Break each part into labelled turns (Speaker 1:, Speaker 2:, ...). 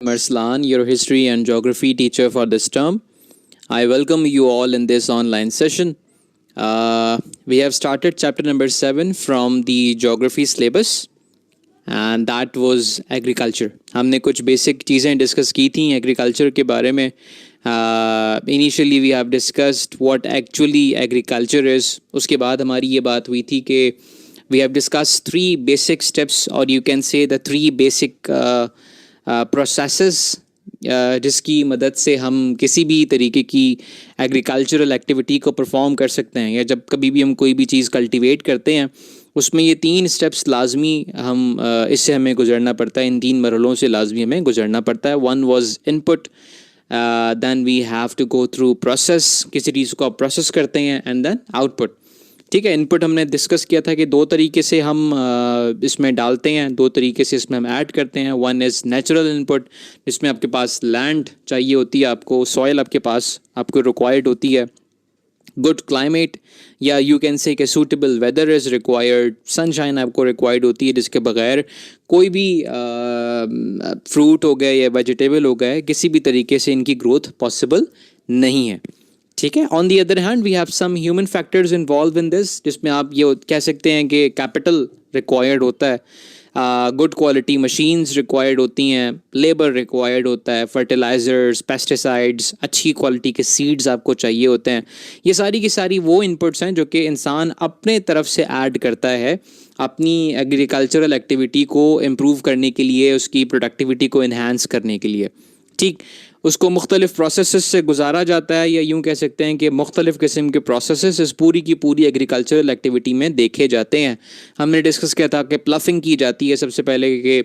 Speaker 1: Marslan, your history and geography teacher for this term. I welcome you all in this online session. We have started chapter number 7 from the geography syllabus and that was agriculture. हमने कुछ basic चीज़ें discuss की थी agriculture के बारे में. Initially we have discussed what actually agriculture is. उसके बाद हमारी ये बात हुई थी कि we have discussed 3 basic steps और you can say the 3 basic processes जिसकी मदद से हम किसी भी तरीके की एग्रीकल्चरल एक्टिविटी को परफॉर्म कर सकते हैं, या जब कभी भी हम कोई भी चीज़ कल्टीवेट करते हैं उसमें ये 3 स्टेप्स लाजमी इससे हमें गुजरना पड़ता है. इन 3 मरहलों से लाजमी हमें गुजरना पड़ता है. One was input, then we have to go through process, किसी चीज़ को आप प्रोसेस करते हैं, एंड देन आउटपुट. ठीक है, इनपुट हमने डिस्कस किया था कि 2 तरीके से हम इसमें डालते हैं, 2 तरीके से इसमें हम ऐड करते हैं. वन इज़ नेचुरल इनपुट, जिसमें आपके पास लैंड चाहिए होती है, आपको सॉइल आपके पास आपको रिक्वायर्ड होती है, गुड क्लाइमेट या यू कैन से कि suitable weather is required, sunshine आपको रिक्वायर्ड होती है, जिसके बगैर कोई भी फ्रूट हो गए या वेजिटेबल हो गए किसी भी तरीके से इनकी ग्रोथ पॉसिबल नहीं है. ठीक है. On the other hand we have some human factors involve in this, जिसमें आप ये कह सकते हैं कि कैपिटल रिक्वायर्ड होता है, गुड क्वालिटी मशीन्स रिक्वायर्ड होती हैं, लेबर रिक्वायर्ड होता है, फर्टिलाइजर्स, पेस्टिसाइड्स, अच्छी क्वालिटी के सीड्स आपको चाहिए होते हैं. ये सारी की सारी वो इनपुट्स हैं जो कि इंसान अपने तरफ से ऐड करता है अपनी एग्रीकल्चरल एक्टिविटी को इम्प्रूव करने के लिए, उसकी प्रोडक्टिविटी को इन्हांस करने के लिए. ठीक, उसको मुख्तलिफ प्रोसेसेस से गुजारा जाता है, या यूँ कह सकते हैं कि मुख्तलिफ किस्म के प्रोसेसेस इस पूरी की पूरी एग्रीकल्चरल एक्टिविटी में देखे जाते हैं. हमने डिस्कस किया था कि प्लफिंग की जाती है सबसे पहले, कि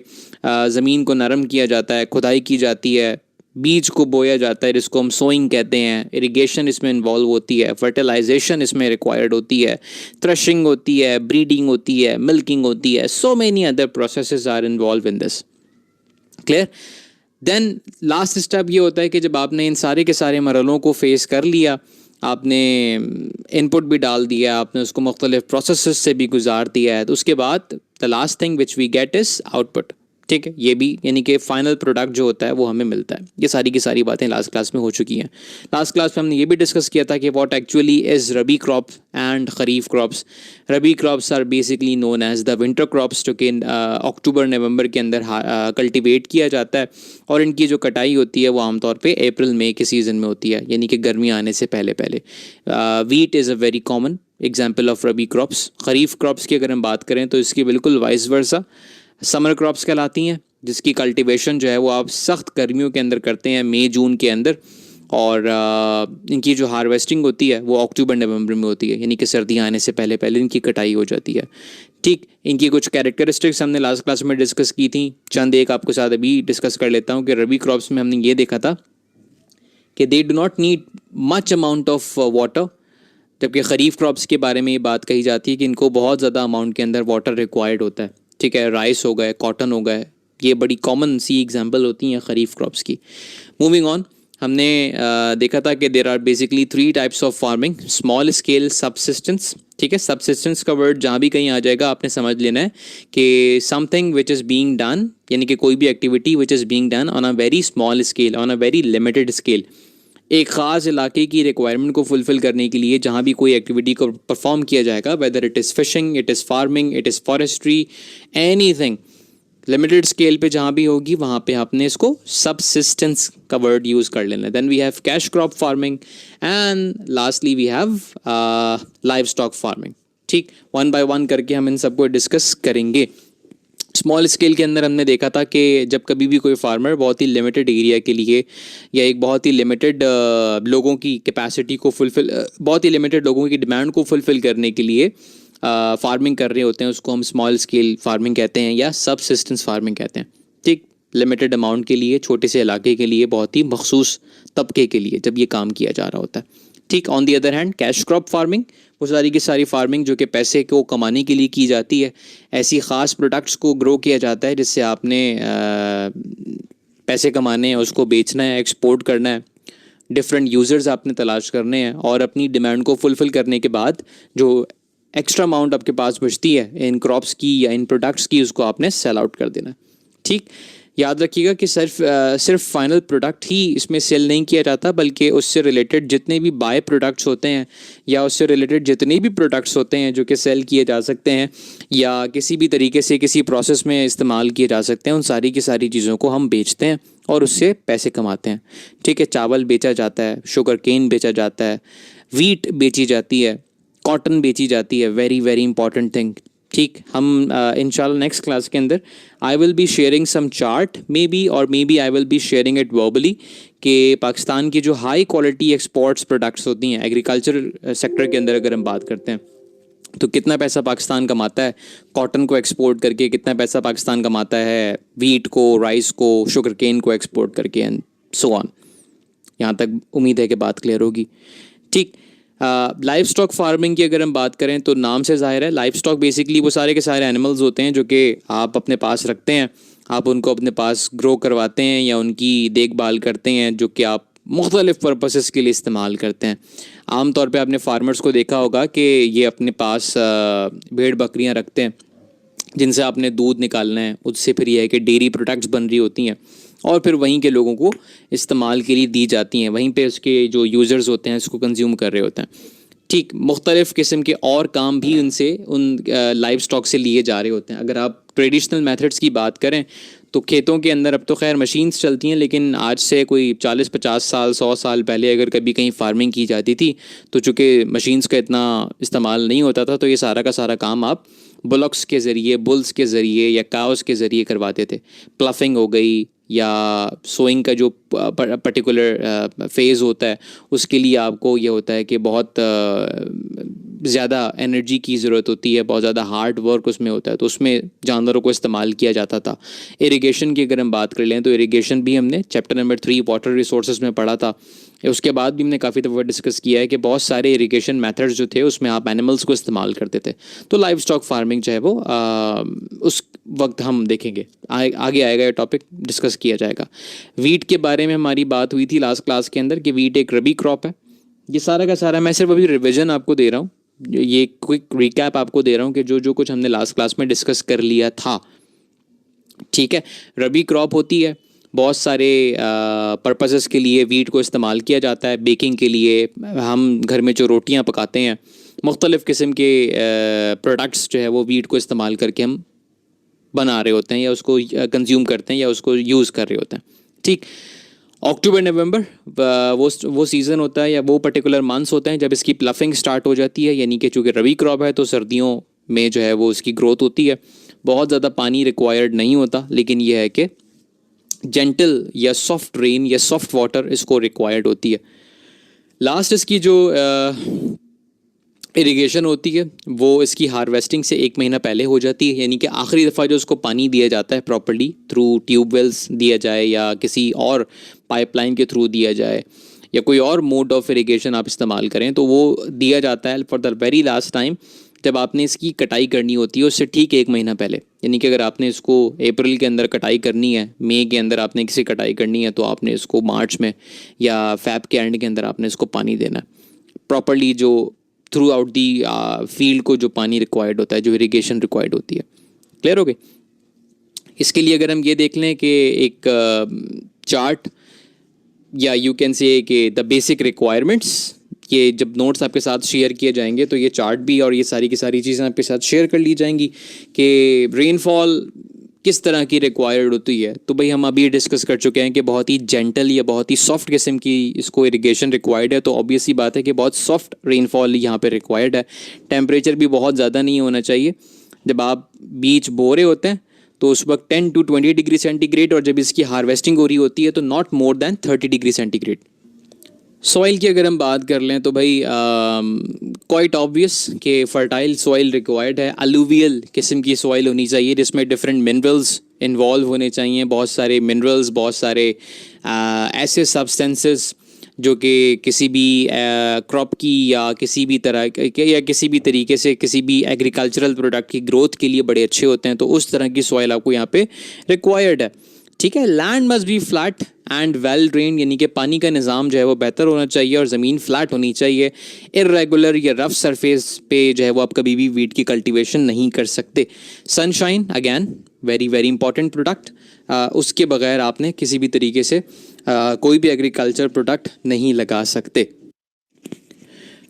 Speaker 1: ज़मीन को नरम किया जाता है, खुदाई की जाती है, बीज को बोया जाता है जिसको हम सोइंग कहते हैं, इरिगेशन इसमें इन्वॉल्व होती है, फर्टिलाइजेशन इसमें रिक्वायर्ड होती है, थ्रेशिंग होती है, ब्रीडिंग होती है, मिल्किंग होती है, so many other processes are involve in this. Clear. Then last step ये होता है कि जब आपने इन सारे के सारे मरहलों को फेस कर लिया, आपने इनपुट भी डाल दिया, आपने उसको मुख्तलिफ प्रोसेसेस से भी गुजार दिया है, तो उसके बाद the last thing which we get is output. ठीक है, ये भी यानी कि फाइनल प्रोडक्ट जो होता है वो हमें मिलता है. ये सारी की सारी बातें लास्ट क्लास में हो चुकी हैं. लास्ट क्लास में हमने ये भी डिस्कस किया था कि what actually is rabi crop and kharif crops. Rabi crops are basically known as the winter crops, जो कि अक्टूबर नवंबर के अंदर कल्टीवेट किया जाता है, और इनकी जो कटाई होती है वो आमतौर पे अप्रैल मई के सीज़न में होती है, यानी कि गर्मी आने से पहले पहले. Wheat is a very common example of rabi crops. Kharif crops की अगर हम बात करें तो इसकी बिल्कुल वाइस वर्सा समर क्रॉप्स कहलाती हैं, जिसकी कल्टीवेशन जो है वो आप सख्त गर्मियों के अंदर करते हैं, मई जून के अंदर, और इनकी जो हार्वेस्टिंग होती है वो अक्टूबर नवंबर में होती है, यानी कि सर्दियाँ आने से पहले पहले इनकी कटाई हो जाती है. ठीक, इनकी कुछ कैरेक्टरिस्टिक्स हमने लास्ट क्लास में डिस्कस की थी, चंद एक आपके साथ अभी डिस्कस कर लेता हूँ. कि रबी क्रॉप्स में हमने ये देखा था कि they do not need much amount of water, जबकि खरीफ क्रॉप्स के बारे में ये बात कही जाती है कि इनको बहुत ज़्यादा अमाउंट के अंदर वाटर रिक्वायर्ड होता है. ठीक है, राइस हो गए, कॉटन हो गए, ये बड़ी कॉमन सी एग्जांपल होती हैं खरीफ क्रॉप्स की. मूविंग ऑन, हमने देखा था कि there are basically 3 types of farming. Small scale, subsistence. ठीक है, सबसिस्टेंस का वर्ड जहाँ भी कहीं आ जाएगा आपने समझ लेना है कि something which is being done, यानी कि कोई भी activity which is being done on a very small scale, on a very limited scale. एक ख़ास इलाके की रिक्वायरमेंट को फुलफ़िल करने के लिए जहाँ भी कोई एक्टिविटी को परफॉर्म किया जाएगा, whether it is fishing, it is farming, it is forestry, anything limited scale पे जहाँ भी होगी वहाँ पे आपने इसको सबसिस्टेंस का वर्ड यूज़ कर लेना. Then we have cash crop farming and lastly we have livestock farming. ठीक, वन बाय वन करके हम इन सबको डिस्कस करेंगे. स्मॉल स्केल के अंदर हमने देखा था कि जब कभी भी कोई फार्मर बहुत ही लिमिटेड एरिया के लिए या एक बहुत ही लिमिटेड लोगों की कैपेसिटी को फुलफ़िल, बहुत ही लिमिटेड लोगों की डिमांड को फुलफ़िल करने के लिए फार्मिंग कर रहे होते हैं, उसको हम स्मॉल स्केल फार्मिंग कहते हैं या सबसिस्टेंस फार्मिंग कहते हैं. ठीक, लिमिटेड अमाउंट के लिए, छोटे से इलाके के लिए, बहुत ही मखसूस तबके के लिए जब ये काम किया जा रहा होता है. ठीक, on the other hand cash crop farming, वो सारी की सारी फार्मिंग जो कि पैसे को कमाने के लिए की जाती है. ऐसी ख़ास प्रोडक्ट्स को ग्रो किया जाता है जिससे आपने पैसे कमाने हैं, उसको बेचना है, एक्सपोर्ट करना है, डिफरेंट यूज़र्स आपने तलाश करने हैं, और अपनी डिमांड को फुलफ़िल करने के बाद जो एक्स्ट्रा अमाउंट आपके पास बचती है इन क्रॉप्स की या इन प्रोडक्ट्स की, उसको आपने सेल आउट कर देना. ठीक, याद रखिएगा कि सिर्फ फाइनल प्रोडक्ट ही इसमें सेल नहीं किया जाता, बल्कि उससे रिलेटेड जितने भी बाय प्रोडक्ट्स होते हैं या उससे रिलेटेड जितने भी प्रोडक्ट्स होते हैं जो कि सेल किए जा सकते हैं या किसी भी तरीके से किसी प्रोसेस में इस्तेमाल किए जा सकते हैं, उन सारी की सारी चीज़ों को हम बेचते हैं और उससे पैसे कमाते हैं। ठीक है, चावल बेचा जाता है, शुगर केन बेचा जाता है, वीट बेची जाती है, कॉटन बेची जाती है, वेरी वेरी इंपॉर्टेंट थिंग। ठीक, हम इंशाल्लाह नेक्स्ट क्लास के अंदर I will be sharing some chart maybe I will be sharing it verbally कि पाकिस्तान की जो हाई क्वालिटी एक्सपोर्ट्स प्रोडक्ट्स होती हैं एग्रीकल्चर सेक्टर के अंदर, अगर हम बात करते हैं तो कितना पैसा पाकिस्तान कमाता है कॉटन को एक्सपोर्ट करके, कितना पैसा पाकिस्तान कमाता है वीट को, राइस को, शुगर केन को एक्सपोर्ट करके, एंड सो ऑन। यहाँ तक उम्मीद है कि बात क्लियर होगी। ठीक, लाइव स्टॉक फार्मिंग की अगर हम बात करें तो नाम से ज़ाहिर है लाइव स्टॉक बेसिकली वो सारे के सारे एनिमल्स होते हैं जो कि आप अपने पास रखते हैं, आप उनको अपने पास ग्रो करवाते हैं या उनकी देखभाल करते हैं, जो कि आप मुख्तलिफ़ पर्पसेस के लिए इस्तेमाल करते हैं। आम तौर पे आपने फार्मर्स को देखा होगा कि ये अपने पास भेड़ बकरियां रखते हैं जिनसे आपने दूध निकालना है, उससे फिर यह है कि डेयरी प्रोडक्ट्स बन रही होती हैं और फिर वहीं के लोगों को इस्तेमाल के लिए दी जाती हैं, वहीं पे उसके जो यूज़र्स होते हैं इसको कंज्यूम कर रहे होते हैं। ठीक, मुख्तलिफ़ किस्म के और काम भी उनसे उन लाइव स्टॉक से लिए जा रहे होते हैं। अगर आप ट्रेडिशनल मेथड्स की बात करें तो खेतों के अंदर अब तो खैर मशीन्स चलती हैं, लेकिन आज से कोई 40-50 साल 100 साल पहले अगर कभी कहीं फार्मिंग की जाती थी तो चूँकि मशीन्स का इतना इस्तेमाल नहीं होता था, तो ये सारा का सारा काम आप बुलॉक्स के ज़रिए, बुल्स के ज़रिए या काउस के ज़रिए करवाते थे। प्लफिंग हो गई या सोइंग का जो पर्टिकुलर फेज़ होता है उसके लिए आपको ये होता है कि बहुत ज़्यादा एनर्जी की ज़रूरत होती है, बहुत ज़्यादा हार्ड वर्क उसमें होता है, तो उसमें जानवरों को इस्तेमाल किया जाता था। इरिगेशन की अगर हम बात कर लें तो इरिगेशन भी हमने चैप्टर नंबर 3 वाटर रिसोर्सेज में पढ़ा था। उसके बाद भी हमने काफ़ी दफ़ा डिस्कस किया है कि बहुत सारे इरिगेशन मेथड्स जो थे उसमें आप एनिमल्स को इस्तेमाल करते थे। तो लाइव स्टॉक फार्मिंग जो है वो उस वक्त हम देखेंगे, आगे आएगा ये टॉपिक डिस्कस किया जाएगा। वीट के बारे में हमारी बात हुई थी लास्ट क्लास के अंदर कि वीट एक रबी क्रॉप है। ये सारा का सारा मैं सिर्फ अभी रिविजन आपको दे रहा हूँ, ये क्विक रिकैप आपको दे रहा हूँ कि जो कुछ हमने लास्ट क्लास में डिस्कस कर लिया था। ठीक है, रबी क्रॉप होती है, बहुत सारे पर्पसेस के लिए वीट को इस्तेमाल किया जाता है। बेकिंग के लिए हम घर में जो रोटियां पकाते हैं, मुख्तलिफ़ किस्म के प्रोडक्ट्स जो है वो वीट को इस्तेमाल करके हम बना रहे होते हैं या उसको कंज्यूम करते हैं या उसको यूज़ कर रहे होते हैं। ठीक, अक्टूबर नवंबर वो सीज़न होता है या वो पर्टिकुलर मंथ्स होते हैं जब इसकी प्लफिंग स्टार्ट हो जाती है, यानी कि चूँकि रबी क्रॉप है तो सर्दियों में जो है वो इसकी ग्रोथ होती है। बहुत ज़्यादा पानी रिक्वायर्ड नहीं होता, लेकिन यह है कि जेंटल या सॉफ्ट रेन या सॉफ्ट वाटर इसको रिक्वायर्ड होती है। लास्ट इसकी जो इरिगेशन होती है वो इसकी हार्वेस्टिंग से 1 महीना पहले हो जाती है, यानी कि आखिरी दफ़ा जो उसको पानी दिया जाता है प्रॉपर्ली थ्रू ट्यूबवेल्स दिया जाए या किसी और पाइपलाइन के थ्रू दिया जाए या कोई और मोड ऑफ इरिगेशन आप इस्तेमाल करें, तो वो दिया जाता है for the very last time जब आपने इसकी कटाई करनी होती है उससे ठीक 1 महीना पहले। यानी कि अगर आपने इसको अप्रैल के अंदर कटाई करनी है, मई के अंदर आपने किसी कटाई करनी है, तो आपने इसको मार्च में या फ़ैब के एंड के अंदर आपने इसको पानी देना है प्रॉपर्ली, जो थ्रू आउट दी फील्ड को जो पानी रिक्वायर्ड होता है, जो इरिगेशन रिक्वायर्ड होती है। क्लियर हो गई? इसके लिए अगर हम ये देख लें कि एक चार्ट या यू कैन से कि द बेसिक रिक्वायरमेंट्स, ये जब नोट्स आपके साथ शेयर किए जाएंगे तो ये चार्ट भी और ये सारी की सारी चीज़ें आपके साथ शेयर कर ली जाएंगी कि रेनफॉल किस तरह की रिक्वायर्ड होती है। तो भाई हम अभी डिस्कस कर चुके हैं कि बहुत ही जेंटल या बहुत ही सॉफ्ट किस्म की इसको इरिगेशन रिक्वायर्ड है, तो ऑब्वियस ही बात है कि बहुत सॉफ्ट रेनफॉल यहाँ पे रिक्वायर्ड है। टेम्परेचर भी बहुत ज़्यादा नहीं होना चाहिए। जब आप बीज बो रहे होते हैं तो उस वक्त 10 to 20 डिग्री सेंटीग्रेड, और जब इसकी हार्वेस्टिंग हो रही होती है तो not more than 30 degree centigrade. Soil की अगर हम बात कर लें तो भाई क्वाइट ऑब्वियस कि फर्टाइल सॉइल रिक्वायर्ड है। अलूवियल किस्म की सॉइल होनी चाहिए जिसमें डिफरेंट मिनरल्स इन्वॉल्व होने चाहिए, बहुत सारे मिनरल्स, बहुत सारे ऐसे सब्सटेंसेस जो कि किसी भी क्रॉप की या किसी भी तरह के या किसी भी तरीके से किसी भी एग्रीकल्चरल प्रोडक्ट की ग्रोथ के लिए बड़े अच्छे होते हैं। तो उस तरह की सॉइल आपको यहाँ पे रिक्वायर्ड है। ठीक है, land must be flat and well drain, यानी कि पानी का निज़ाम जो है वो बेहतर होना चाहिए और ज़मीन फ्लैट होनी चाहिए। इर्रेगुलर या रफ सरफेस पे जो है वो आप कभी भी वीट की कल्टीवेशन नहीं कर सकते। Sunshine again very very important product. उसके बगैर आपने किसी भी तरीके से कोई भी एग्रीकल्चर प्रोडक्ट नहीं लगा सकते।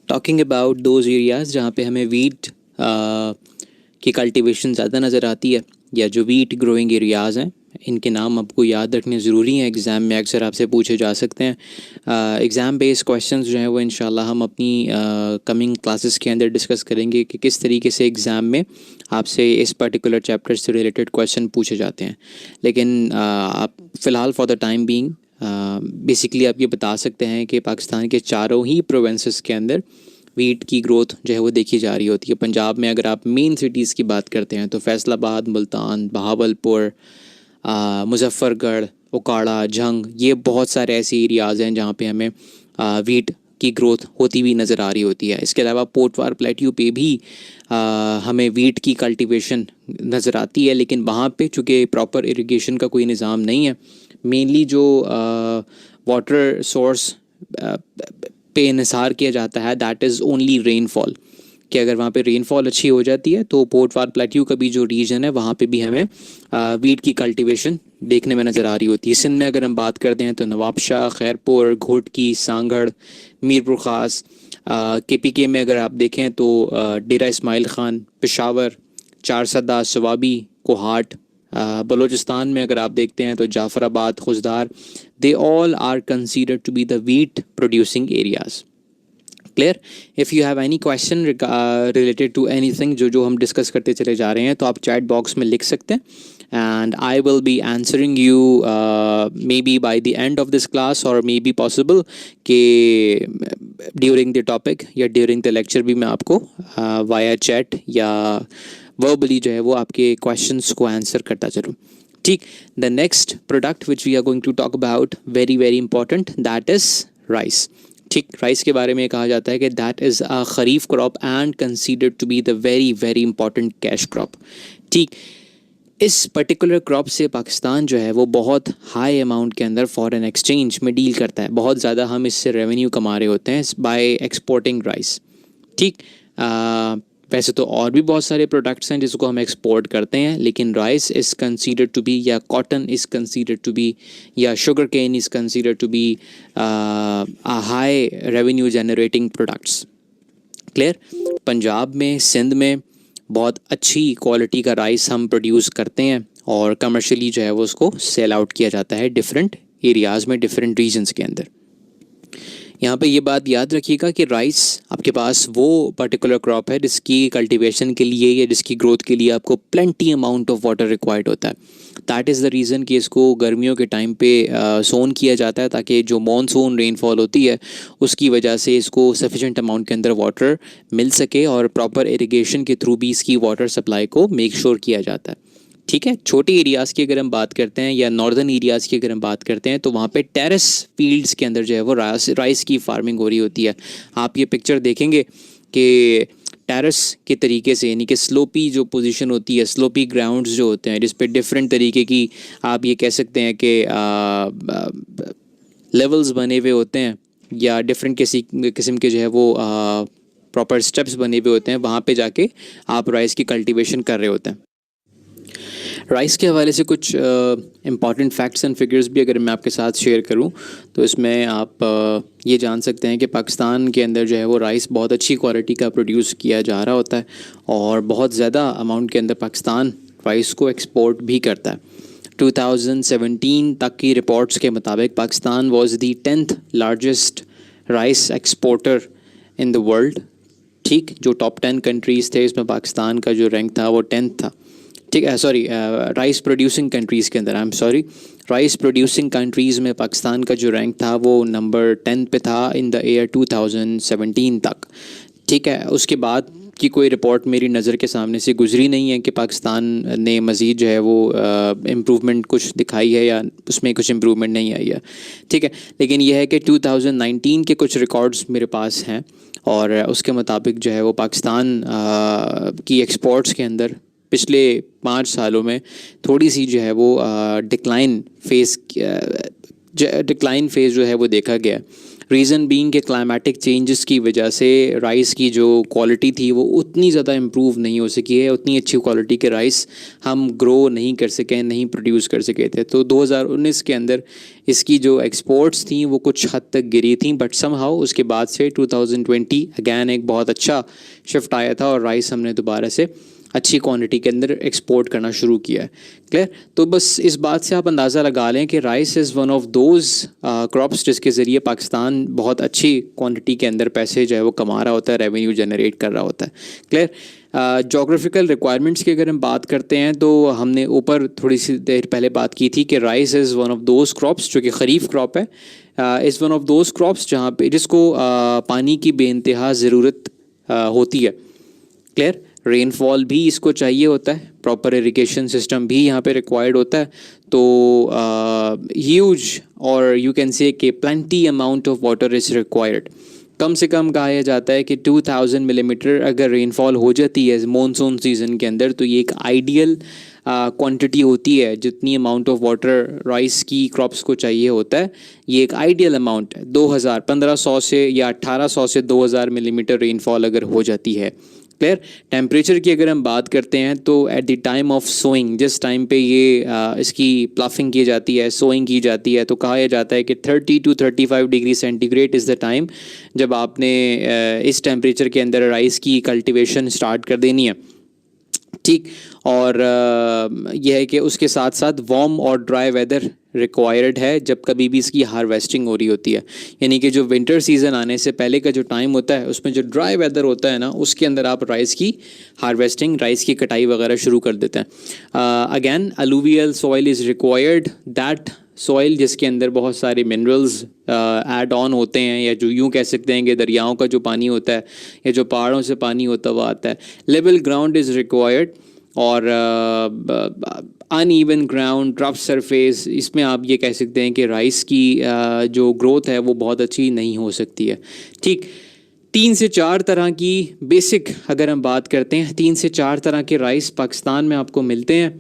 Speaker 1: टॉकिंग अबाउट दोज एरियाज़ जहाँ पे हमें वीट की कल्टीवेशन ज़्यादा नज़र आती है, या जो वीट ग्रोइंग एरियाज़ हैं, इनके नाम आपको याद रखने ज़रूरी हैं, एग्ज़ाम में अक्सर आपसे पूछे जा सकते हैं। एग्ज़ाम बेस्ड क्वेश्चंस जो हैं वो इंशाल्लाह हम अपनी कमिंग क्लासेस के अंदर डिस्कस करेंगे कि किस तरीके से एग्ज़ाम में आपसे इस पर्टिकुलर चैप्टर से रिलेटेड क्वेश्चन पूछे जाते हैं। लेकिन आप फ़िलहाल for the time being basically आप ये बता सकते हैं कि पाकिस्तान के चारों ही प्रोविंसेस के अंदर वीट की ग्रोथ जो है वो देखी जा रही होती है। पंजाब में अगर आप मेन सिटीज़ की बात करते हैं तो फैसलाबाद, मुल्तान, बहावलपुर, मुजफ्फरगढ़, उकाड़ा, झंग, ये बहुत सारे ऐसे एरियाज़ हैं जहाँ पे हमें वीट की ग्रोथ होती हुई नज़र आ रही होती है। इसके अलावा पोटवार प्लेट्यू पे भी हमें वीट की कल्टीवेशन नज़र आती है, लेकिन वहाँ पे चूँकि प्रॉपर इरिगेशन का कोई निज़ाम नहीं है, मेनली जो वाटर सोर्स पे इन्हिसार किया जाता है दैट इज़ ओनली रेनफॉल, कि अगर वहाँ पे रेनफॉल अच्छी हो जाती है तो पोटवार प्लेट्यू का भी जो रीजन है वहाँ पे भी हमें वीट की कल्टीवेशन देखने में नज़र आ रही होती है। सिंध में अगर हम बात करते हैं तो नवाबशाह, खैरपुर, घोटकी, सांगड़, मीरपुर ख़ास। KPK में अगर आप देखें तो डेरा इस्माइल ख़ान, पेशावर, चारसदा, सवाबी, कोहाट। बलूचिस्तान में अगर आप देखते हैं तो Jafarabad, Khuzdar, they all are considered to be the wheat producing areas. Clear? If you have any question related to anything जो हम डिस्कस करते चले जा रहे हैं तो आप चैट बॉक्स में लिख सकते हैं, and I will be answering you may be by the end of this class, और मे बी पॉसिबल कि ड्यूरिंग द टॉपिक या ड्यूरिंग द लेक्चर भी मैं आपको वाया चैट या वर्बली जो है वो आपके क्वेश्चंस को आंसर करता चलूँ। ठीक, the next product which we are going to talk about, very very important, that is rice. ठीक, राइस के बारे में कहा जाता है कि that is a kharif crop and considered to be the very very important cash crop. ठीक, इस पर्टिकुलर क्रॉप से पाकिस्तान जो है वो बहुत हाई अमाउंट के अंदर फॉरेन एक्सचेंज में डील करता है, बहुत ज़्यादा हम इससे रेवेन्यू कमा रहे होते हैं बाय एक्सपोर्टिंग राइस। ठीक, वैसे तो और भी बहुत सारे प्रोडक्ट्स हैं जिसको हम एक्सपोर्ट करते हैं, लेकिन rice is considered to be, या cotton is considered to be, या sugar cane is considered to be high revenue generating products. Clear? Punjab में, सिंध में बहुत अच्छी क्वालिटी का राइस हम प्रोड्यूस करते हैं और कमर्शियली जो है वो उसको सेल आउट किया जाता है डिफरेंट एरियाज़ में, डिफरेंट रीजन्स के अंदर। यहाँ पे ये बात याद रखिएगा कि राइस आपके पास वो पर्टिकुलर क्रॉप है जिसकी कल्टीवेशन के लिए या जिसकी ग्रोथ के लिए आपको plenty amount of water required होता है। दैट इज़ द रीज़न कि इसको गर्मियों के टाइम पे सोन किया जाता है, ताकि जो मॉनसून रेनफॉल होती है उसकी वजह से इसको सफिशेंट अमाउंट के अंदर वाटर मिल सके, और प्रॉपर इरिगेशन के थ्रू भी इसकी वाटर सप्लाई को मेक श्योर किया जाता है। ठीक है, छोटे एरियाज़ की अगर हम बात करते हैं या नॉर्दर्न एरियाज़ की अगर हम बात करते हैं तो वहाँ पे टेरेस फील्ड्स के अंदर जो है वो राइस की फार्मिंग हो रही होती है। आप ये पिक्चर देखेंगे कि टेरेस के तरीके से, यानी कि स्लोपी जो पोजीशन होती है, स्लोपी ग्राउंड्स जो होते हैं जिस पे डिफरेंट तरीके की आप ये कह सकते हैं कि लेवल्स बने हुए होते हैं, या डिफरेंट किस्म के जो है वो प्रॉपर स्टेप्स बने हुए होते हैं, वहाँ पे जाके आप राइस की कल्टीवेशन कर रहे होते हैं। राइस के हवाले से कुछ इम्पॉर्टेंट फैक्ट्स एंड फिगर्स भी अगर मैं आपके साथ शेयर करूं तो इसमें आप ये जान सकते हैं कि पाकिस्तान के अंदर जो है वो राइस बहुत अच्छी क्वालिटी का प्रोड्यूस किया जा रहा होता है, और बहुत ज़्यादा अमाउंट के अंदर पाकिस्तान राइस को एक्सपोर्ट भी करता है। 2017 तक की रिपोर्ट्स के मुताबिक Pakistan was the 10th largest rice exporter in the world. ठीक, जो टॉप 10 कंट्रीज़ थे इसमें पाकिस्तान का जो रैंक था वो 10th था। ठीक है, सॉरी, राइस प्रोड्यूसिंग कंट्रीज़ के अंदर, I am sorry, rice producing countries में पाकिस्तान का जो रैंक था वो नंबर 10 पे था इन द ईयर 2017 तक। ठीक है, उसके बाद की कोई रिपोर्ट मेरी नज़र के सामने से गुजरी नहीं है कि पाकिस्तान ने मज़ीद जो है वो इम्प्रूवमेंट कुछ दिखाई है या उसमें कुछ इम्प्रूवमेंट नहीं आई है। ठीक है, लेकिन यह है कि 2019 के कुछ रिकॉर्ड्स मेरे पास हैं, और उसके मुताबिक जो है वो पाकिस्तान की एक्सपोर्ट्स के अंदर पिछले 5 सालों में थोड़ी सी जो है वो डिक्लाइन फेज़ जो है वो देखा गया। रीज़न बीइंग के क्लाइमेटिक चेंजेस की वजह से राइस की जो क्वालिटी थी वो उतनी ज़्यादा इम्प्रूव नहीं हो सकी है, उतनी अच्छी क्वालिटी के राइस हम ग्रो नहीं कर सके, नहीं प्रोड्यूस कर सके थे। तो 2019 के अंदर इसकी जो एक्सपोर्ट्स थी वो कुछ हद तक गिरी थी, बट समहाउ उसके बाद से 2020 अगैन एक बहुत अच्छा शिफ्ट आया था और राइस हमने दोबारा से अच्छी क्वांटिटी के अंदर एक्सपोर्ट करना शुरू किया है। क्लियर? तो बस इस बात से आप अंदाज़ा लगा लें कि rice is one of those crops जिसके ज़रिए पाकिस्तान बहुत अच्छी क्वांटिटी के अंदर पैसे जो है वो कमा रहा होता है, रेवेन्यू जनरेट कर रहा होता है। क्लियर? जोग्राफिकल रिक्वायरमेंट्स की अगर हम बात करते हैं तो हमने ऊपर थोड़ी सी देर पहले बात की थी कि rice is one of those crops जो कि खरीफ क्रॉप है, is one of those crops जहाँ पे जिसको पानी की बेइंतहा ज़रूरत होती है। क्लियर? रेनफॉल भी इसको चाहिए होता है, प्रॉपर इरिगेशन सिस्टम भी यहाँ पे रिक्वायर्ड होता है। तो ह्यूज और यू कैन से कि plenty amount of water is required. कम से कम कहा जाता है कि 2000 मिलीमीटर अगर रेनफॉल हो जाती है मॉनसून सीज़न के अंदर तो ये एक आइडियल क्वांटिटी होती है। जितनी अमाउंट ऑफ वाटर राइस की क्रॉप्स को चाहिए होता है ये एक आइडियल अमाउंट है। 1500 से या 1800 से 2000 मिलीमीटर रेनफॉल अगर हो जाती है। क्लियर? टेम्परेचर की अगर हम बात करते हैं तो at the time of sowing, जिस टाइम पे ये इसकी प्लफिंग की जाती है, सोइंग की जाती है, तो कहा जाता है कि 30 to 35 degree centigrade is the time जब आपने इस टेम्परेचर के अंदर राइस की कल्टीवेशन स्टार्ट कर देनी है। ठीक? और यह है कि उसके साथ साथ वार्म और ड्राई वेदर रिक्वायर्ड है जब कभी भी इसकी हार्वेस्टिंग हो रही होती है। यानी कि जो विंटर सीज़न आने से पहले का जो टाइम होता है उसमें जो ड्राई वेदर होता है ना, उसके अंदर आप राइस की हार्वेस्टिंग, राइस की कटाई वगैरह शुरू कर देते हैं। Again alluvial soil is required, that soil जिसके अंदर बहुत सारे मिनरल्स ऐड ऑन होते हैं, या जो यूँ कह सकते हैं कि दरियाओं का जो पानी होता है या जो पहाड़ों से पानी होता हुआ आता है। लेवल ग्राउंड इज़ रिक्वायर्ड और अनइवन ग्राउंड, रफ सरफेस, इसमें आप ये कह सकते हैं कि राइस की जो ग्रोथ है वो बहुत अच्छी नहीं हो सकती है। ठीक? 3 से 4 तरह की बेसिक अगर हम बात करते हैं, 3 से 4 तरह के राइस पाकिस्तान में आपको मिलते हैं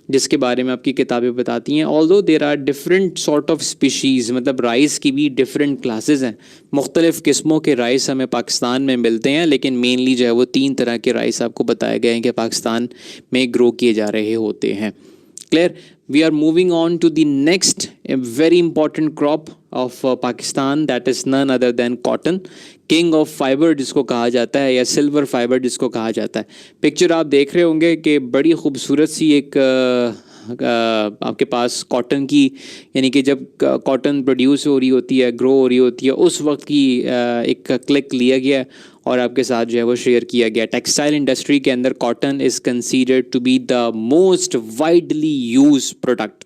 Speaker 1: जिसके बारे में आपकी किताबें बताती हैं। Although there are different sort of species, मतलब राइस की भी डिफरेंट क्लासेस हैं, मुख्तलिफ़ किस्मों के राइस हमें पाकिस्तान में मिलते हैं, लेकिन मेनली जो है वो 3 तरह के राइस आपको बताए गए हैं कि पाकिस्तान में ग्रो किए जा रहे होते हैं। Clear? We are moving on to the next very important crop of Pakistan, that is none other than cotton, king of fiber जिसको कहा जाता है, या सिल्वर फाइबर जिसको कहा जाता है। पिक्चर आप देख रहे होंगे कि बड़ी खूबसूरत सी एक आपके पास कॉटन की, यानी कि जब कॉटन प्रोड्यूस हो रही होती है, ग्रो हो रही होती है, उस वक्त की एक क्लिक लिया गया और आपके साथ जो है वो शेयर किया गया। टेक्सटाइल इंडस्ट्री के अंदर cotton is considered to be the most widely use product.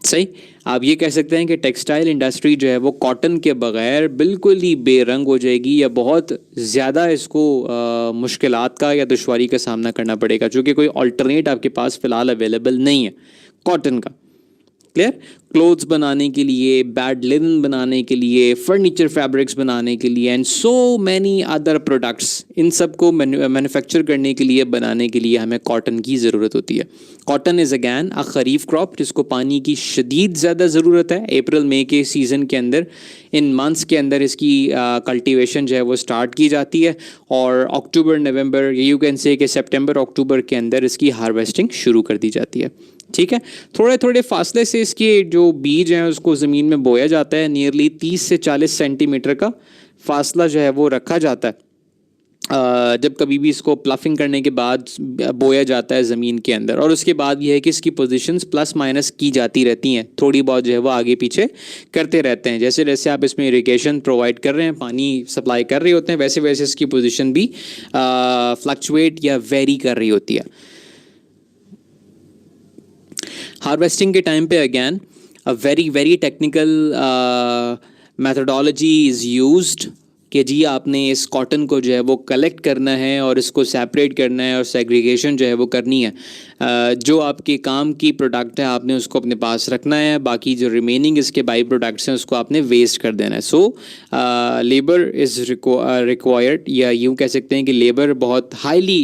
Speaker 1: सही? आप ये कह सकते हैं कि टेक्सटाइल इंडस्ट्री जो है वो कॉटन के बगैर बिल्कुल ही बेरंग हो जाएगी, या बहुत ज़्यादा इसको मुश्किलात का या दुश्वारी का सामना करना पड़ेगा, चूँकि कोई अल्टरनेट आपके पास फ़िलहाल अवेलेबल नहीं है कॉटन का। क्लियर? क्लोथ्स बनाने के लिए, बैड लिनन बनाने के लिए, फर्नीचर फैब्रिक्स बनाने के लिए, and so many other products, इन सब को मैन्युफैक्चर करने के लिए, बनाने के लिए हमें कॉटन की ज़रूरत होती है। Cotton is again a kharif crop जिसको पानी की शदीद ज़्यादा ज़रूरत है। अप्रैल मई के सीज़न के अंदर, इन मंथ्स के अंदर इसकी कल्टीवेशन जो है वो स्टार्ट की जाती है, और अक्टूबर नवंबर, यू कैन से कि सितंबर अक्टूबर के अंदर इसकी हार्वेस्टिंग शुरू कर दी जाती है। ठीक है? थोड़े थोड़े फासले से इसके जो बीज हैं उसको ज़मीन में बोया जाता है। नियरली 30 से 40 सेंटीमीटर का फासला जो है वो रखा जाता है जब कभी भी इसको प्लफिंग करने के बाद बोया जाता है ज़मीन के अंदर। और उसके बाद यह है कि इसकी पोजीशंस प्लस माइनस की जाती रहती हैं, थोड़ी बहुत जो है वो आगे पीछे करते रहते हैं। जैसे जैसे आप इसमें इरिगेशन प्रोवाइड कर रहे हैं, पानी सप्लाई कर रहे होते हैं, वैसे वैसे इसकी पोजीशन भी फ्लक्चुएट या वेरी कर रही होती है। हार्वेस्टिंग के टाइम पे again a very technical methodology is used कि जी आपने इस कॉटन को जो है वो कलेक्ट करना है और इसको सेपरेट करना है और सेग्रीगेशन जो है वो करनी है। जो आपके काम की प्रोडक्ट है आपने उसको अपने पास रखना है, बाकी जो रिमेनिंग इसके बाई प्रोडक्ट्स हैं उसको आपने वेस्ट कर देना है. सो लेबर इज़ रिक्वायर्ड, या यूँ कह सकते हैं कि लेबर बहुत हाईली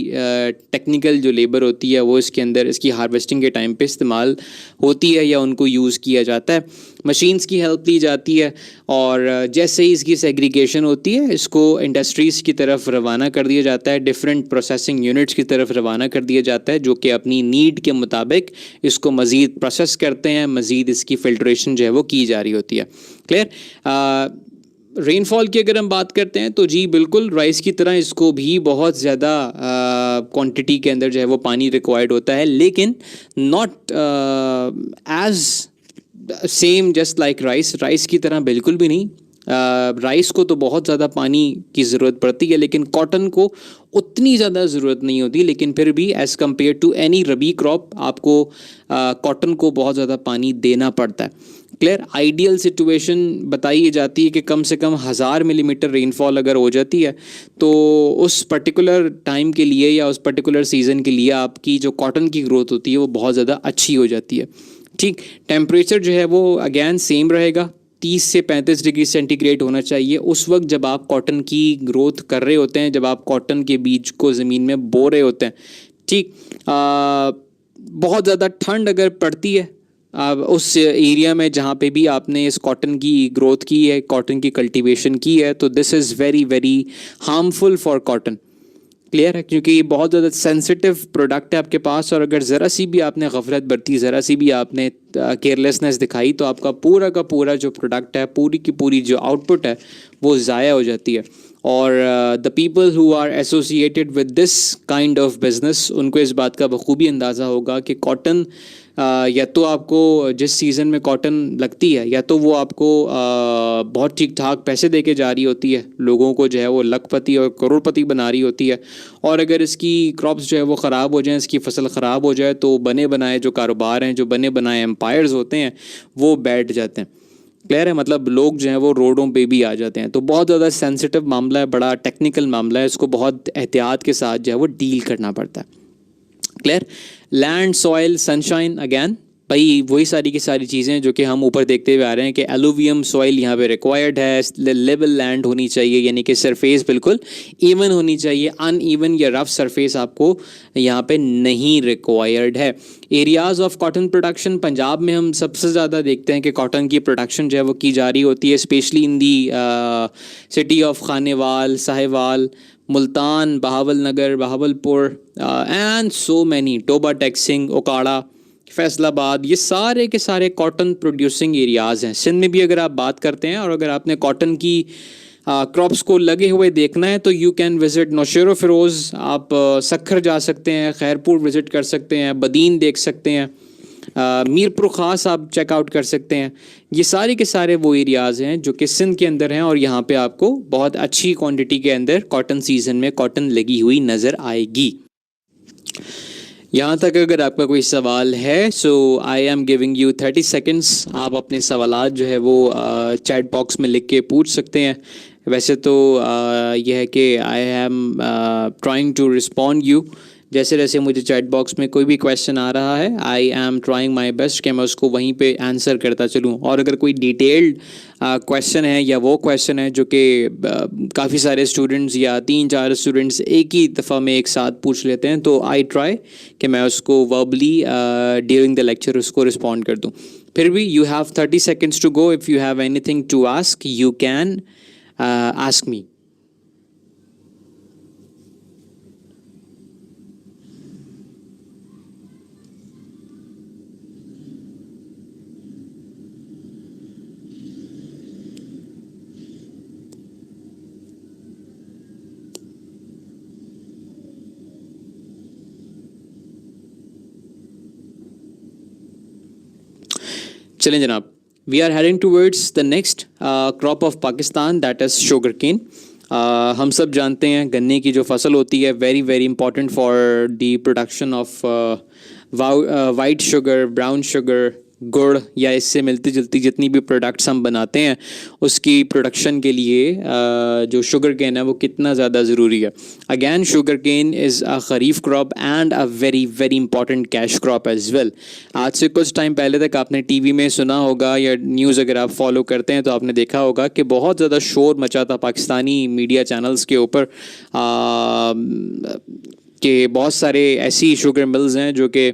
Speaker 1: टेक्निकल जो लेबर होती है वो इसके अंदर इसकी हार्वेस्टिंग के टाइम पे इस्तेमाल होती है या उनको यूज़ किया जाता है. मशीन्स की हेल्प ली जाती है और जैसे ही इसकी सेग्रीगेशन होती है इसको इंडस्ट्रीज़ की तरफ रवाना कर दिया जाता है, डिफरेंट प्रोसेसिंग यूनिट्स की तरफ रवाना कर दिया जाता है, जो कि अपनी नीड के मुताबिक इसको मज़ीद प्रोसेस करते हैं, मज़ीद इसकी फ़िल्ट्रेशन जो है वो की जा रही होती है. क्लियर. रेनफॉल की अगर हम बात करते हैं तो जी बिल्कुल राइस की तरह इसको भी बहुत ज़्यादा क्वांटिटी के अंदर जो है वो पानी रिक्वायर्ड होता है, लेकिन not as same just like rice की तरह बिल्कुल भी नहीं. राइस को तो बहुत ज़्यादा पानी की ज़रूरत पड़ती है, लेकिन कॉटन को उतनी ज़्यादा ज़रूरत नहीं होती, लेकिन फिर भी as compare to any rabi crop आपको कॉटन को बहुत ज़्यादा पानी देना पड़ता है. क्लियर. आइडियल सिचुएशन बताई जाती है कि कम से कम 1000 मिलीमीटर रेनफॉल अगर हो जाती है तो उस पर्टिकुलर टाइम के लिए या उस पर्टिकुलर सीज़न के लिए आपकी जो कॉटन की ग्रोथ होती है वो बहुत ज़्यादा अच्छी हो जाती है. ठीक. टेम्परेचर जो है वो अगेन सेम रहेगा, 30 से 35 डिग्री सेंटीग्रेड होना चाहिए उस वक्त जब आप कॉटन की ग्रोथ कर रहे होते हैं, जब आप कॉटन के बीज को ज़मीन में बो रहे होते हैं. ठीक. बहुत ज़्यादा ठंड अगर पड़ती है उस एरिया में जहाँ पे भी आपने इस कॉटन की ग्रोथ की है, कॉटन की कल्टीवेशन की है, तो this is very very harmful for cotton. Clear है, क्योंकि ये बहुत ज़्यादा सेंसिटिव प्रोडक्ट है आपके पास, और अगर ज़रा सी भी आपने गफलत बरती, ज़रा सी भी आपने केयरलेसनेस दिखाई तो आपका पूरा का पूरा जो प्रोडक्ट है, पूरी की पूरी जो आउटपुट है वो ज़ाया हो जाती है. और the people who are associated with this kind of business उनको इस बात का बखूबी अंदाज़ा होगा कि कॉटन या तो आपको जिस सीज़न में कॉटन लगती है या तो वो आपको बहुत ठीक ठाक पैसे दे के जा रही होती है, लोगों को जो है वो लखपति और करोड़पति बना रही होती है, और अगर इसकी क्रॉप्स जो है वो ख़राब हो जाएं, इसकी फसल ख़राब हो जाए तो बने बनाए जो कारोबार हैं, जो बने बनाए एम्पायर्स होते हैं वो बैठ जाते हैं. क्लियर है, मतलब लोग जो हैं वो रोडों पे भी आ जाते हैं. तो बहुत ज़्यादा सेंसिटिव मामला है, बड़ा टेक्निकल मामला है, इसको बहुत एहतियात के साथ जो है वो डील करना पड़ता है. Clear. Land, soil, sunshine, again भाई वही सारी की सारी चीज़ें जो कि हम ऊपर देखते हुए आ रहे हैं कि एलुवियम सॉइल यहाँ पे रिक्वायर्ड है, लेवल लैंड होनी चाहिए, यानी कि सरफेस बिल्कुल इवन होनी चाहिए, अनइवन या रफ सरफेस आपको यहाँ पे नहीं रिक्वायर्ड है. Areas of cotton production, Punjab में हम सबसे ज़्यादा देखते हैं कि कॉटन की प्रोडक्शन जो है वो की जा रही होती है, specially in the city of Khanewal, Sahiwal, Multan, Bahawal Nagar, Bahawalpur and so many, Toba टेक्सिंग, Okara, Faisalabad, ये सारे के सारे कॉटन प्रोड्यूसिंग एरियाज़ हैं. सिंध में भी अगर आप बात करते हैं और अगर आपने कॉटन की क्रॉप्स को लगे हुए देखना है तो यू कैन विज़िट नौशेरो फ़िरोज़, आप सखर जा सकते हैं, खैरपुर विज़िट कर सकते हैं, बदीन देख सकते हैं, मीरपुर ख़ास आप चेकआउट कर सकते हैं. ये सारे के सारे वो एरियाज़ हैं जो कि सिंध के अंदर हैं और यहाँ पे आपको बहुत अच्छी क्वांटिटी के अंदर कॉटन सीज़न में कॉटन लगी हुई नज़र आएगी. यहाँ तक अगर आपका कोई सवाल है so I am giving you 30 seconds. आप अपने सवालात जो है वो चैट बॉक्स में लिख के पूछ सकते हैं. वैसे तो यह है कि I am trying to respond you. जैसे जैसे मुझे चैट बॉक्स में कोई भी क्वेश्चन आ रहा है आई एम ट्राइंग माई बेस्ट कि मैं उसको वहीं पे आंसर करता चलूँ. और अगर कोई डिटेल्ड क्वेश्चन है या वो क्वेश्चन है जो कि काफ़ी सारे स्टूडेंट्स या 3-4 स्टूडेंट्स एक ही दफ़ा में एक साथ पूछ लेते हैं तो आई ट्राई कि मैं उसको वर्बली ड्यूरिंग द लेक्चर उसको रिस्पॉन्ड कर दूँ. फिर भी you have 30 seconds to go. If you have anything to ask you can ask me. चलें जनाब, we are heading towards the next crop of Pakistan that is sugar cane. हम सब जानते हैं गन्ने की जो फसल होती है very very important for the production of white sugar, brown sugar, गुड़ या इससे मिलती जुलती जितनी भी प्रोडक्ट्स हम बनाते हैं उसकी प्रोडक्शन के लिए जो शुगर केन है वो कितना ज़्यादा ज़रूरी है. Again sugar cane is a kharif crop and a very very important cash crop as well. आज से कुछ टाइम पहले तक आपने टीवी में सुना होगा या न्यूज़ अगर आप फॉलो करते हैं तो आपने देखा होगा कि बहुत ज़्यादा शोर मचा था पाकिस्तानी मीडिया चैनल्स के ऊपर कि बहुत सारे ऐसी शुगर मिल्स हैं जो कि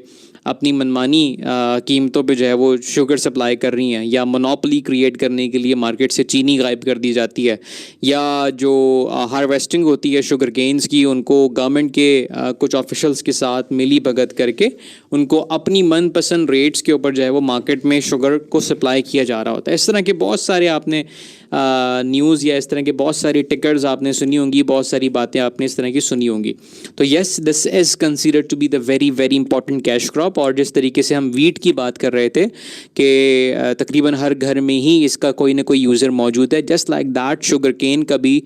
Speaker 1: अपनी मनमानी कीमतों पे जो है वो शुगर सप्लाई कर रही हैं, या मोनोपोली क्रिएट करने के लिए मार्केट से चीनी गायब कर दी जाती है, या जो हार्वेस्टिंग होती है शुगर केन्स की उनको गवर्नमेंट के कुछ ऑफिशल्स के साथ मिली भगत करके उनको अपनी मनपसंद रेट्स के ऊपर जो है वो मार्केट में शुगर को सप्लाई किया जा रहा होता है. इस तरह के बहुत सारे आपने न्यूज़ या इस तरह के बहुत सारी टिकर्स आपने सुनी होंगी, बहुत सारी बातें आपने इस तरह की सुनी होंगी. तो yes, this is considered to be the very very important cash crop. और जिस तरीके से हम वीट की बात कर रहे थे कि तकरीबन हर घर में ही इसका कोई ना कोई यूज़र मौजूद है, just like that sugar cane का भी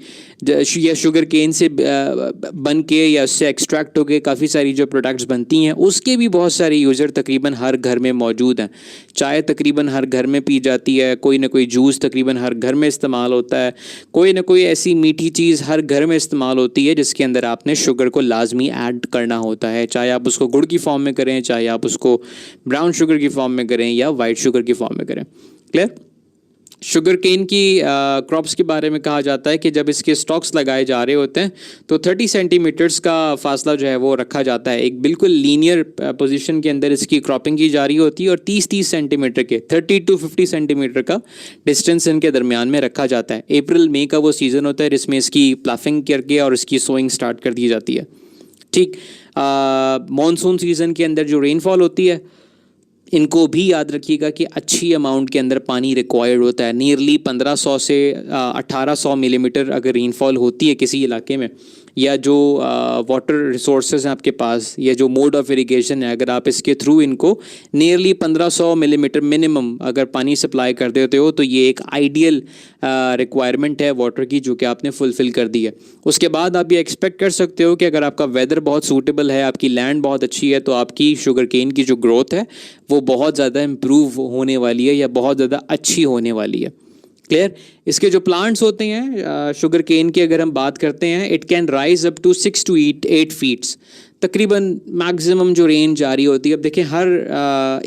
Speaker 1: या शुगर केन से बन के या उससे एक्सट्रैक्ट होके काफ़ी सारी जो प्रोडक्ट्स बनती हैं उसके भी बहुत सारे यूज़र तकरीबन हर घर में मौजूद हैं. चाय तकरीबन हर घर में पी जाती है, कोई ना कोई जूस तकरीबन हर घर में इस्तेमाल होता है, कोई ना कोई ऐसी मीठी चीज़ हर घर में इस्तेमाल होती है जिसके अंदर आपने शुगर को लाजमी ऐड करना होता है, चाहे आप उसको गुड़ की फॉर्म में करें, चाहे आप उसको ब्राउन शुगर की फॉर्म में करें या वाइट शुगर की फॉर्म में करें. क्लियर? शुगर केन की क्रॉप्स के बारे में कहा जाता है कि जब इसके स्टॉक्स लगाए जा रहे होते हैं तो 30 सेंटीमीटर्स का फासला जो है वो रखा जाता है. एक बिल्कुल लीनियर पोजीशन के अंदर इसकी क्रॉपिंग की जा रही होती है और 30-30 सेंटीमीटर के 30 to 50 सेंटीमीटर का डिस्टेंस इनके दरमियान में रखा जाता है. अप्रैल मई का वो सीज़न होता है जिसमें इसकी प्लाफिंग करके और इसकी सोइंग स्टार्ट कर दी जाती है. ठीक, मानसून सीज़न के अंदर जो रेनफॉल होती है इनको भी याद रखिएगा कि अच्छी अमाउंट के अंदर पानी रिक्वायर्ड होता है. नियरली 1500 से 1800 मिलीमीटर अगर रेनफॉल होती है किसी इलाके में, या जो वाटर रिसोर्सेज हैं आपके पास, या जो मोड ऑफ इरिगेशन है, अगर आप इसके थ्रू इनको नियरली 1500 मिलीमीटर मिनिमम अगर पानी सप्लाई कर देते हो तो ये एक आइडियल रिक्वायरमेंट है वाटर की जो कि आपने फुलफ़िल कर दी है. उसके बाद आप ये एक्सपेक्ट कर सकते हो कि अगर आपका वेदर बहुत सूटेबल है, आपकी लैंड बहुत अच्छी है, तो आपकी शुगर केन की जो ग्रोथ है वो बहुत ज़्यादा इम्प्रूव होने वाली है या बहुत ज़्यादा अच्छी होने वाली है. क्लियर? इसके जो प्लांट्स होते हैं शुगर केन की अगर हम बात करते हैं, it can rise up to 6 to 8 feets, तकरीबन मैक्सिमम जो रेंज आ रही होती है. अब देखें हर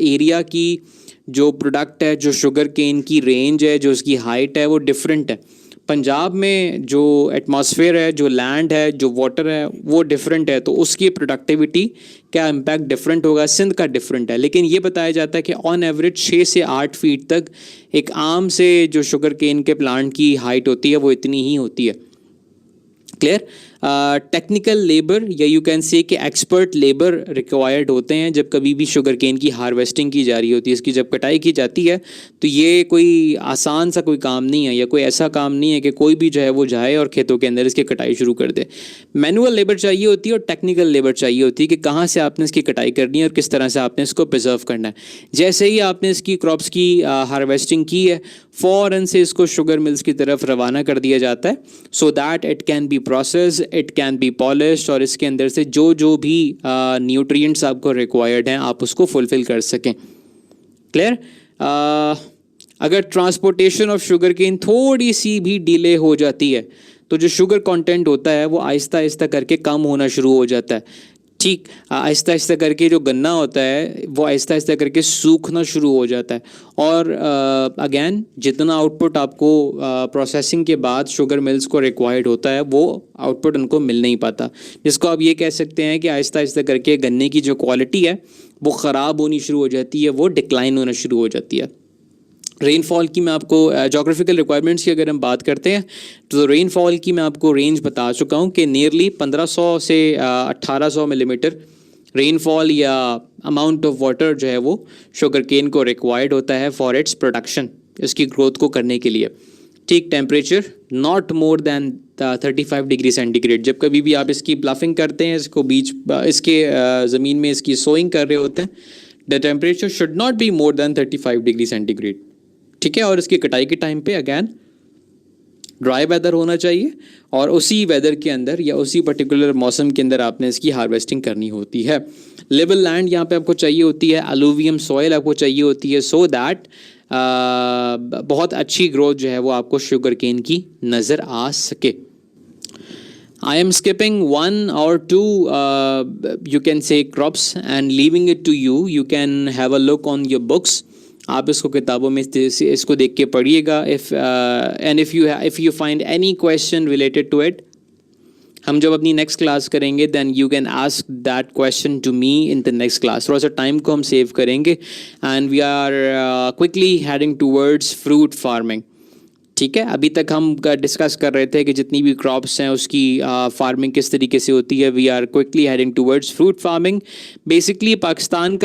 Speaker 1: एरिया की जो प्रोडक्ट है, जो शुगर केन की रेंज है, जो उसकी हाइट है वो डिफरेंट है. पंजाब में जो एटमॉस्फेयर है, जो लैंड है, जो वाटर है वो डिफरेंट है, तो उसकी प्रोडक्टिविटी क्या इम्पैक्ट डिफरेंट होगा. सिंध का डिफरेंट है, लेकिन ये बताया जाता है कि ऑन एवरेज 6 से 8 फीट तक एक आम से जो शुगर केन के प्लांट की हाइट होती है वो इतनी ही होती है. क्लियर? टेक्निकल लेबर या यू कैन से कि एक्सपर्ट लेबर रिक्वायर्ड होते हैं जब कभी भी शुगर केन की हार्वेस्टिंग की जा रही होती है. इसकी जब कटाई की जाती है तो ये कोई आसान सा कोई काम नहीं है, या कोई ऐसा काम नहीं है कि कोई भी जो है वो जाए और खेतों के अंदर इसकी कटाई शुरू कर दे. मैनुअल लेबर चाहिए होती है और टेक्निकल लेबर चाहिए होती है कि कहाँ से आपने इसकी कटाई करनी है और किस तरह से आपने इसको प्रिजर्व करना है. जैसे ही आपने इसकी क्रॉप्स की हार्वेस्टिंग की है, फ़ौरन से इसको शुगर मिल्स की तरफ रवाना कर दिया जाता है so that it can be process, it can be polished, और इसके अंदर से जो भी न्यूट्रिएंट्स आपको रिक्वायर्ड हैं आप उसको फुलफ़िल कर सकें. क्लियर? अगर ट्रांसपोर्टेशन ऑफ शुगर केन थोड़ी सी भी डिले हो जाती है तो जो शुगर कंटेंट होता है वो आहिस्ता आहिस्ता करके कम होना शुरू हो जाता है. ठीक, आहिस्ता आहिस्ता करके जो गन्ना होता है वो आहिस्ता आहिस्ता करके सूखना शुरू हो जाता है. और अगेन जितना आउटपुट आपको प्रोसेसिंग के बाद शुगर मिल्स को रिक्वायर्ड होता है वो आउटपुट उनको मिल नहीं पाता, जिसको आप ये कह सकते हैं कि आहिस्ता आहिस्ता करके गन्ने की जो क्वालिटी है वो ख़राब होनी शुरू हो जाती है, वो डिक्लाइन होना शुरू हो जाती है. रेनफॉल की मैं आपको जोग्राफिकल रिक्वायरमेंट्स की अगर हम बात करते हैं तो रेनफॉल की मैं आपको रेंज बता चुका हूँ कि नियरली 1500 से 1800 मिलीमीटर रेनफॉल या अमाउंट ऑफ वाटर जो है वो शुगर केन को रिक्वायर्ड होता है फॉर इट्स प्रोडक्शन, इसकी ग्रोथ को करने के लिए. ठीक, temperature not more than 35 degree centigrade. जब कभी भी आप इसकी प्लाफिंग करते हैं, इसको बीच इसके ज़मीन में इसकी सोइंग कर रहे होते हैं, the temperature should not be more than 35 degree centigrade. ठीक है? और इसकी कटाई के टाइम पे अगैन ड्राई वेदर होना चाहिए और उसी वेदर के अंदर या उसी पर्टिकुलर मौसम के अंदर आपने इसकी हार्वेस्टिंग करनी होती है। लेवल लैंड यहाँ पे आपको चाहिए होती है, अलूवियम सॉइल आपको चाहिए होती है, सो दैट बहुत अच्छी ग्रोथ जो है वो आपको शुगर केन की नज़र आ सके। I am skipping one or two, you can say crops and leaving it to you. You can have a look on your books. आप इसको किताबों में इसको देख के पढ़िएगा। If you find any question related to it, हम जब अपनी नेक्स्ट क्लास करेंगे then you can ask that question to me in the next class. थोड़ा सा टाइम को हम सेव करेंगे and we are quickly heading towards fruit farming. ठीक है, अभी तक हम डिस्कस कर रहे थे कि जितनी भी क्रॉप्स हैं उसकी फार्मिंग किस तरीके से होती है। We are quickly heading towards fruit farming. Basically Pakistan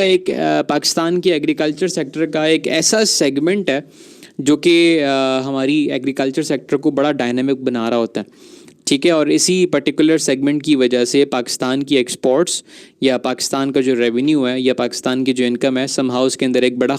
Speaker 1: की एग्रीकल्चर सेक्टर का एक ऐसा सेगमेंट है जो कि हमारी एग्रीकल्चर सेक्टर को बड़ा डायनामिक बना रहा होता है। ठीक है, और इसी पर्टिकुलर सेगमेंट की वजह से पाकिस्तान की एक्सपोर्ट्स या पाकिस्तान का जो रेवेन्यू है या पाकिस्तान की जो इनकम है समहाउ उसके अंदर एक बड़ा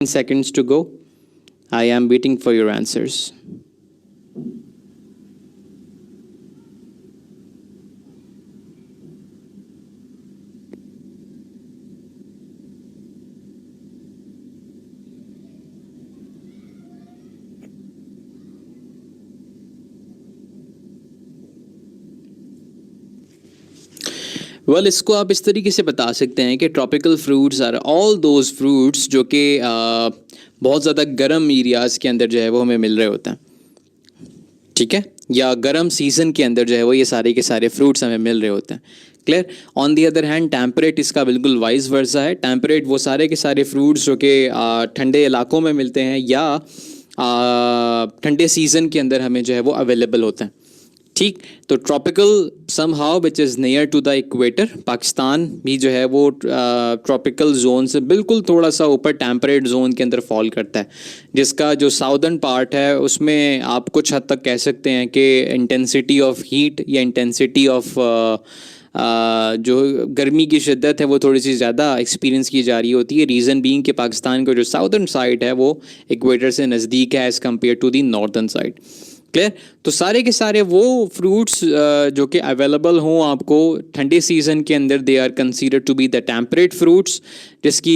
Speaker 1: seconds to go. I am waiting for your answers. Well इसको आप इस तरीके से बता सकते हैं कि tropical fruits are all those fruits जो कि बहुत ज़्यादा गर्म एरियाज़ के अंदर जो है वो हमें मिल रहे होते हैं। ठीक है, या गर्म सीज़न के अंदर जो है वो ये सारे के सारे फ्रूट्स हमें मिल रहे होते हैं। Clear. On the other hand temperate इसका बिल्कुल वाइस वर्सा है। टेम्परेट वो सारे के सारे फ्रूट्स जो कि ठंडे इलाकों में मिलते हैं या ठंडे सीज़न के अंदर हमें जो है वो अवेलेबल होते हैं। ठीक, तो tropical somehow which is near to the equator, Pakistan भी जो है वो ट्रॉपिकल जोन से बिल्कुल थोड़ा सा ऊपर टेम्परेट जोन के अंदर फॉल करता है, जिसका जो साउदर्न पार्ट है उसमें आप कुछ हद तक कह सकते हैं कि इंटेंसिटी ऑफ हीट या इंटेंसिटी ऑफ जो गर्मी की शिद्दत है वो थोड़ी सी ज़्यादा एक्सपीरियंस की जा रही होती है। रीज़न बीइंग कि पाकिस्तान का जो साउदर्न साइड है वो इक्वेटर से नज़दीक है as compare to the northern side. Clear. तो सारे के सारे वो फ्रूट्स जो कि अवेलेबल हों आपको ठंडे सीज़न के अंदर they are consider to be the temperate fruits, जिसकी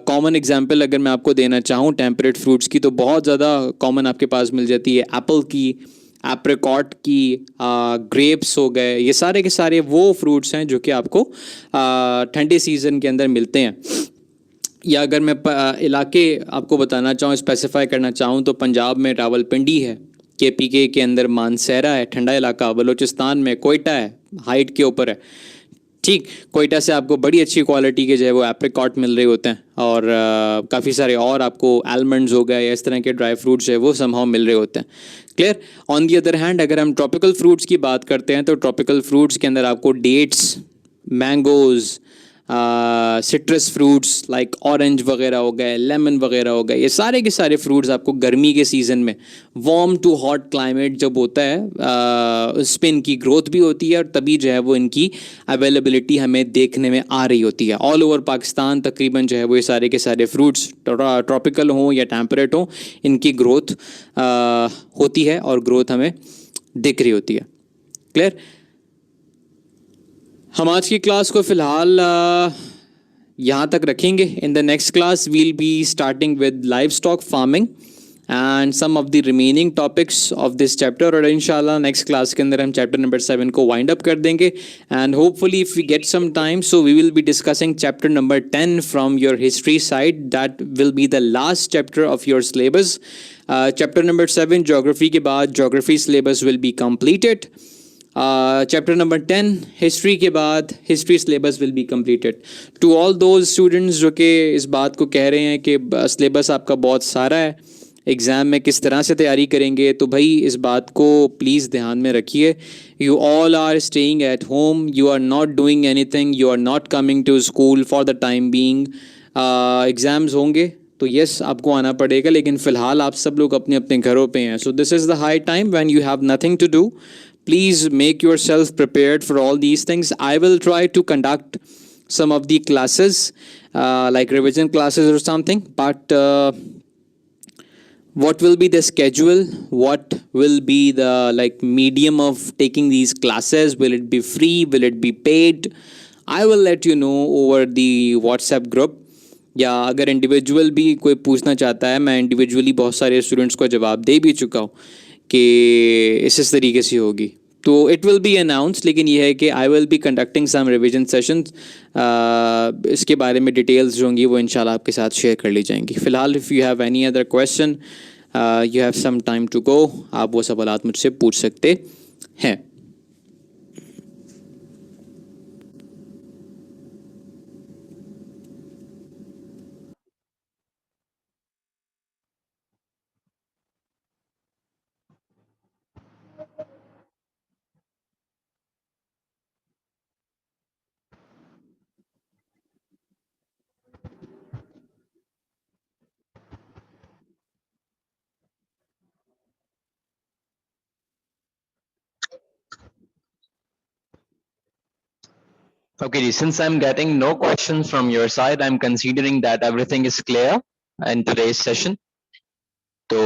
Speaker 1: कॉमन एग्जांपल अगर मैं आपको देना चाहूँ टेम्परेट फ्रूट्स की तो बहुत ज़्यादा कॉमन आपके पास मिल जाती है। एप्पल की, एप्रिकॉट की, ग्रेप्स हो गए, ये सारे के सारे वो फ्रूट्स हैं जो कि आपको ठंडे सीज़न के अंदर मिलते हैं। या अगर मैं इलाके आपको बताना चाहूँ, स्पेसिफाई करना चाहूँ तो पंजाब में रावलपिंडी है, KPK के अंदर मानसहरा है ठंडा इलाका, बलूचिस्तान में कोयटा है हाइट के ऊपर है। ठीक, कोयटा से आपको बड़ी अच्छी क्वालिटी के जो है वो एप्रिकॉट मिल रहे होते हैं और काफ़ी सारे और आपको आलमंड्स हो गए या इस तरह के ड्राई फ्रूट्स जो है वो समहाउ मिल रहे होते हैं। Clear. On the other hand अगर हम ट्रॉपिकल फ्रूट्स की बात करते हैं तो ट्रॉपिकल फ्रूट्स के अंदर आपको dates, mangoes, citrus fruits like orange वगैरह हो गए, लेमन वगैरह हो गए, ये सारे के सारे फ्रूट्स आपको गर्मी के सीज़न में वार्म टू हॉट क्लाइमेट जब होता है उसमें इनकी ग्रोथ भी होती है और तभी जो है वो इनकी अवेलेबिलिटी हमें देखने में आ रही होती है। ऑल ओवर पाकिस्तान तकरीबन जो है वो ये सारे के सारे फ्रूट्स ट्रॉपिकल हों या टेम्परेट हों इनकी ग्रोथ होती है और ग्रोथ हमें दिख रही होती है। क्लियर। हम आज की क्लास को फ़िलहाल यहाँ तक रखेंगे। In the next class will be starting with livestock farming and some of the remaining topics of this chapter, और इंशाल्लाह नेक्स्ट क्लास के अंदर हम चैप्टर नंबर 7 को वाइंड अप कर देंगे and hopefully if we get some time so we will be discussing chapter number 10 from your history side, that will be the last chapter of your syllabus. Chapter number 7 geography के बाद geography syllabus will be completed. Chapter number 10 history के बाद history syllabus will be completed. To all those students जो कि इस बात को कह रहे हैं कि सिलेबस आपका बहुत सारा है, एग्ज़ाम में किस तरह से तैयारी करेंगे, तो भाई इस बात को प्लीज़ ध्यान में रखिए। You all are staying at home, you are not doing anything, you are not coming to school for the time being. Exams होंगे तो यस आपको आना पड़ेगा, लेकिन फिलहाल आप सब लोग अपने अपने घरों पे हैं. So this is the high time when you have nothing to do. Please make yourself prepared for all these things. I will try to conduct some of the classes, like revision classes or something, but what will be the schedule, what will be the like medium of taking these classes, will it be free, will it be paid, I will let you know over the WhatsApp group. या अगर individual भी कोई पूछना चाहता है, मैं individually बहुत सारे स्टूडेंट्स को जवाब दे भी चुका हूँ कि इस तरीके से होगी. तो इट विल बी अनाउंस, लेकिन ये है कि I will be conducting some revision sessions. इसके बारे में डिटेल्स जो होंगी वो इंशाल्लाह आपके साथ शेयर कर ली जाएंगी. फिलहाल if you have any other question, you have some time to go, आप वो सवालात मुझसे पूछ सकते हैं.
Speaker 2: Okay, since I'm getting no questions from your side, I'm considering that everything is clear in today's session. So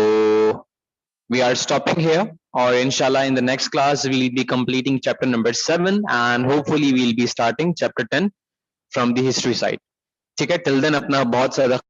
Speaker 2: we are stopping here, or inshallah in the next class we'll be completing chapter number 7 and hopefully we'll be starting chapter 10 from the history side. ठीक है, till then अपना बहुत सारा